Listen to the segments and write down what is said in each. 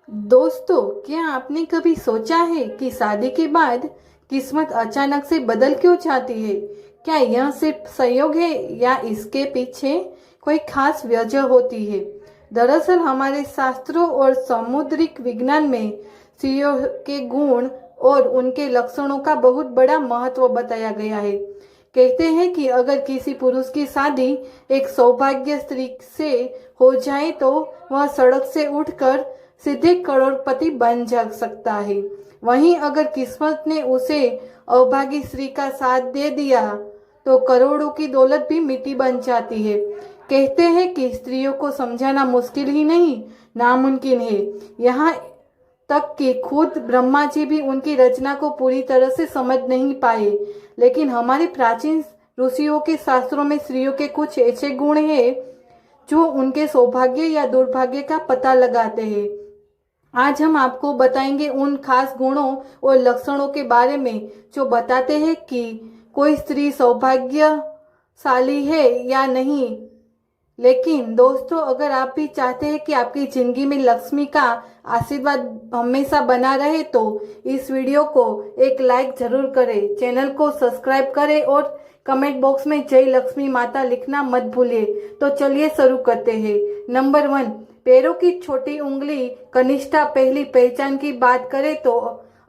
दोस्तों, क्या आपने कभी सोचा है कि शादी के बाद किस्मत अचानक से बदल क्यों जाती है? क्या यह सिर्फ संयोग है या इसके पीछे कोई खास वजह होती है? दरअसल हमारे शास्त्रों और सामुद्रिक विज्ञान में स्त्रियों के गुण और उनके लक्षणों का बहुत बड़ा महत्व बताया गया है। कहते हैं कि अगर किसी पुरुष की शादी एक सौभाग्य स्त्री से हो जाए तो वह सड़क से उठकर सीधे करोड़पति बन जा सकता है। वहीं अगर किस्मत ने उसे अभागी स्त्री का साथ दे दिया तो करोड़ों की दौलत भी मिट्टी बन जाती है। कहते हैं कि स्त्रियों को समझाना मुश्किल ही नहीं, नामुमकिन है। यहाँ तक कि खुद ब्रह्मा जी भी उनकी रचना को पूरी तरह से समझ नहीं पाए। लेकिन हमारे प्राचीन ऋषियों के शास्त्रों में स्त्रियों के कुछ ऐसे गुण हैं जो उनके सौभाग्य या दुर्भाग्य का पता लगाते हैं। आज हम आपको बताएंगे उन खास गुणों और लक्षणों के बारे में जो बताते हैं कि कोई स्त्री सौभाग्यशाली है या नहीं। लेकिन दोस्तों, अगर आप भी चाहते हैं कि आपकी जिंदगी में लक्ष्मी का आशीर्वाद हमेशा बना रहे तो इस वीडियो को एक लाइक जरूर करें, चैनल को सब्सक्राइब करें और कमेंट बॉक्स में जय लक्ष्मी माता लिखना मत भूलिए। तो चलिए शुरू करते हैं। नंबर 1, पैरों की छोटी उंगली कनिष्ठा। पहली पहचान की बात करें तो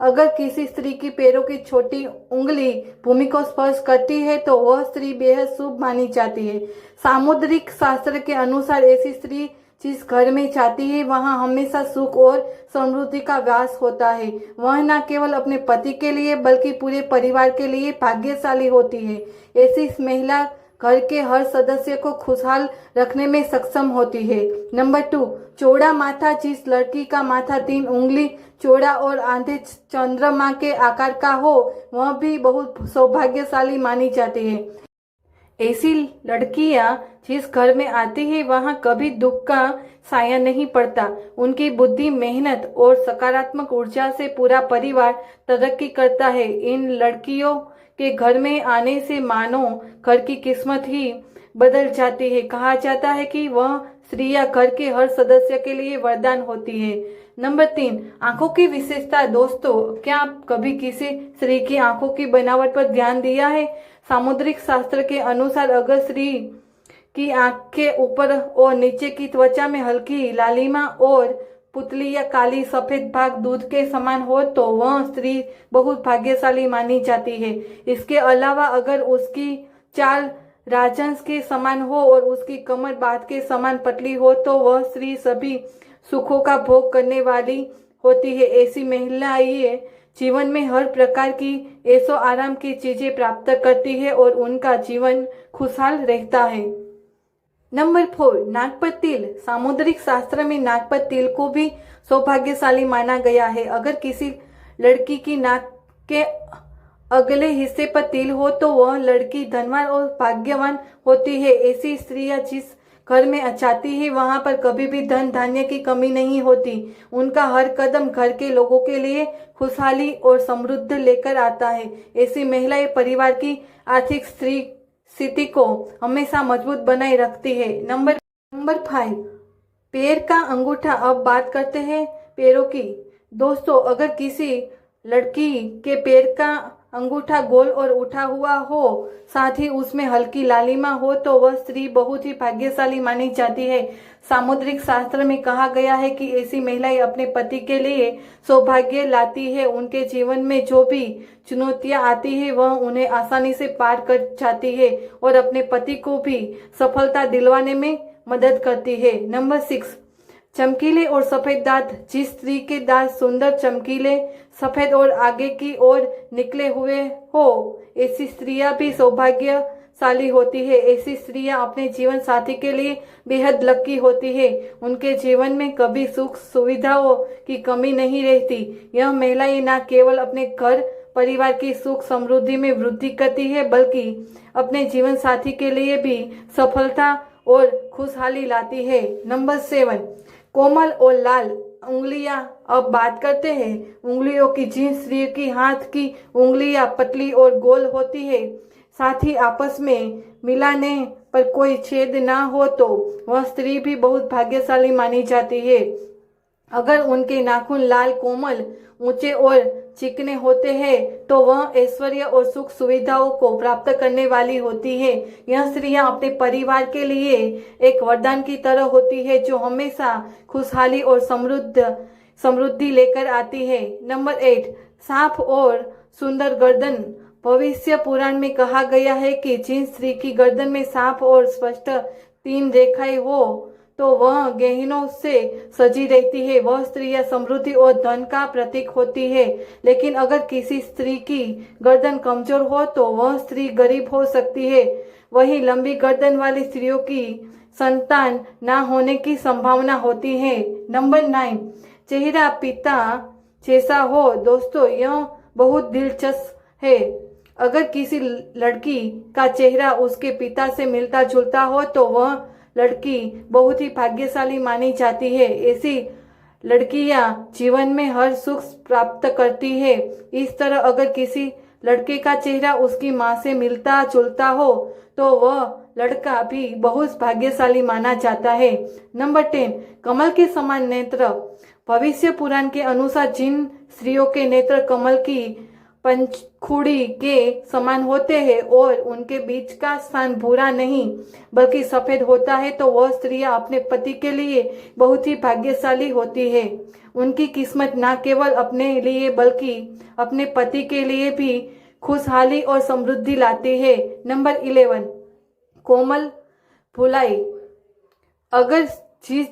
अगर किसी स्त्री की पैरों की छोटी उंगली भूमि को स्पर्श करती है तो वह स्त्री बेहद शुभ मानी जाती है। सामुद्रिक शास्त्र के अनुसार ऐसी स्त्री जिस घर में जाती है वहां हमेशा सुख और समृद्धि का वास होता है। वह न केवल अपने पति के लिए बल्कि पूरे परिवार के लिए भाग्यशाली होती है। ऐसी महिला घर के हर सदस्य को खुशहाल रखने में सक्षम होती है। नंबर 2, चौड़ा माथा। जिस लड़की का माथा 3 उंगली चौड़ा और आधे चंद्रमा के आकार का हो वह भी बहुत सौभाग्यशाली मानी जाती है। ऐसी लड़कियां जिस घर में आती है वहां कभी दुख का साया नहीं पड़ता। उनकी बुद्धि, मेहनत और सकारात्मक ऊर्जा से पूरा परिवार तरक्की करता है। इन लड़कियों के घर में आने से मानो घर की किस्मत ही बदल जाती है। कहा जाता है कि वह स्त्रियां घर के हर सदस्य के लिए वरदान होती है। नंबर 3, आंखों की विशेषता। दोस्तों, क्या आप कभी किसी स्त्री की आंखों की बनावट पर ध्यान दिया है? सामुद्रिक शास्त्र के अनुसार अगर स्त्री की आंख के ऊपर और नीचे की त्वचा में हल्की लालिमा और पुतली या काली सफेद भाग दूध के समान हो तो वह स्त्री बहुत भाग्यशाली मानी जाती है। इसके अलावा अगर उसकी चाल राजहंस के समान हो और उसकी कमर बात के समान पतली हो तो वह स्त्री सभी सुखों का भोग करने वाली होती है। ऐसी महिलाएं जीवन में हर प्रकार की ऐशो आराम की चीजें प्राप्त करती है और उनका जीवन खुशहाल रहता है। नंबर 4, नाक पर तिल। सामुद्रिक शास्त्र में नाक पर तिल को भी सौभाग्यशाली माना गया है। अगर किसी लड़की की नाक के अगले हिस्से पर तिल हो तो वह लड़की धनवान और भाग्यवान होती है। ऐसी स्त्रियां जिस घर में जाती है वहां पर कभी भी धन धान्य की कमी नहीं होती। उनका हर कदम घर के लोगों के लिए खुशहाली और समृद्धि लेकर आता है। ऐसी महिलाएं परिवार की आर्थिक स्थिति को हमेशा मजबूत बनाए रखती है। नंबर 5, पैर का अंगूठा। अब बात करते हैं पैरों की। दोस्तों, अगर किसी लड़की के पैर का अंगूठा गोल और उठा हुआ हो, साथ ही उसमें हल्की लालिमा हो तो वह स्त्री बहुत ही भाग्यशाली मानी जाती है। सामुद्रिक शास्त्र में कहा गया है कि ऐसी महिलाएं अपने पति के लिए सौभाग्य लाती है। उनके जीवन में जो भी चुनौतियां आती है वह उन्हें आसानी से पार कर जाती है और अपने पति को भी सफलता दिलवाने में मदद करती है। नंबर 6, चमकीले और सफेद दांत। जिस स्त्री के दांत सुंदर, चमकीले, सफेद और आगे की ओर निकले हुए हो ऐसी स्त्रियां भी सौभाग्यशाली होती है। ऐसी स्त्रियां अपने जीवन साथी के लिए बेहद लकी होती है। उनके जीवन में कभी सुख सुविधाओं की कमी नहीं रहती। यह महिलाएं न केवल अपने घर परिवार की सुख समृद्धि में वृद्धि करती है बल्कि अपने जीवन साथी के लिए भी सफलता और खुशहाली लाती है। नंबर 7, कोमल और लाल उंगलियां। अब बात करते हैं उंगलियों की। जिन स्त्री की हाथ की उंगलियां पतली और गोल होती है, साथ ही आपस में मिलाने पर कोई छेद ना हो तो वह स्त्री भी बहुत भाग्यशाली मानी जाती है। अगर उनके नाखून लाल, कोमल, ऊंचे और चिकने होते हैं तो वह ऐश्वर्य और सुख सुविधाओं को प्राप्त करने वाली होती है। यह स्त्रियां अपने परिवार के लिए एक वरदान की तरह होती है जो हमेशा खुशहाली और समृद्धि लेकर आती है। नंबर 8, साफ और सुंदर गर्दन। भविष्य पुराण में कहा गया है कि जिन स्त्री की गर्दन में साफ और स्पष्ट 3 रेखाएं हो तो वह गहनों से सजी रहती है। वह स्त्रियां समृद्धि और धन का प्रतीक होती है। लेकिन अगर किसी स्त्री की गर्दन कमजोर हो तो वह स्त्री गरीब हो सकती है। वहीं लंबी गर्दन वाली स्त्रियों की संतान ना होने की संभावना होती है। नंबर 9, चेहरा पिता जैसा हो। दोस्तों, यह बहुत दिलचस्प है। अगर किसी लड़की का चेहरा उसके पिता से मिलता जुलता हो तो वह लड़की बहुत ही भाग्यशाली मानी जाती है। ऐसी लड़कियां जीवन में हर सुख प्राप्त करती है। इस तरह अगर किसी लड़के का चेहरा उसकी माँ से मिलता जुलता हो तो वह लड़का भी बहुत भाग्यशाली माना जाता है। नंबर 10, कमल के समान नेत्र। भविष्य पुराण के अनुसार जिन स्त्रियों के नेत्र कमल की पंखुड़ी के समान होते हैं और उनके बीच का स्थान भूरा नहीं बल्कि सफेद होता है तो वह स्त्रियां अपने पति के लिए बहुत ही भाग्यशाली होती है। उनकी किस्मत न केवल अपने लिए बल्कि अपने पति के लिए भी खुशहाली और समृद्धि लाती है। नंबर 11, कोमल भुलाई। अगर जिस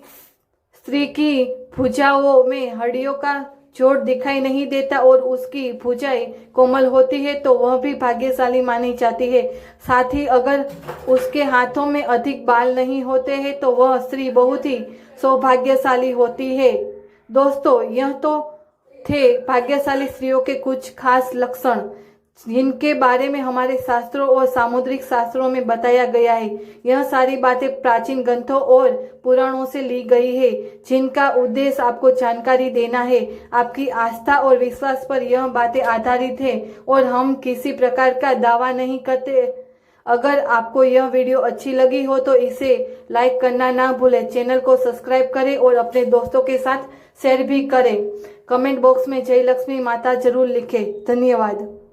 स्त्री की भुजाओं में हड्डियों का जोड़ दिखाई नहीं देता और उसकी भुजाएं कोमल होती है तो वह भी भाग्यशाली मानी जाती है। साथ ही अगर उसके हाथों में अधिक बाल नहीं होते हैं तो वह स्त्री बहुत ही सौभाग्यशाली होती है। दोस्तों, यह तो थे भाग्यशाली स्त्रियों के कुछ खास लक्षण जिनके बारे में हमारे शास्त्रों और सामुद्रिक शास्त्रों में बताया गया है। यह सारी बातें प्राचीन ग्रंथों और पुराणों से ली गई है जिनका उद्देश्य आपको जानकारी देना है। आपकी आस्था और विश्वास पर यह बातें आधारित है और हम किसी प्रकार का दावा नहीं करते। अगर आपको यह वीडियो अच्छी लगी हो तो इसे लाइक करना ना भूलें, चैनल को सब्सक्राइब करें और अपने दोस्तों के साथ शेयर भी करें। कमेंट बॉक्स में जय लक्ष्मी माता जरूर लिखें। धन्यवाद।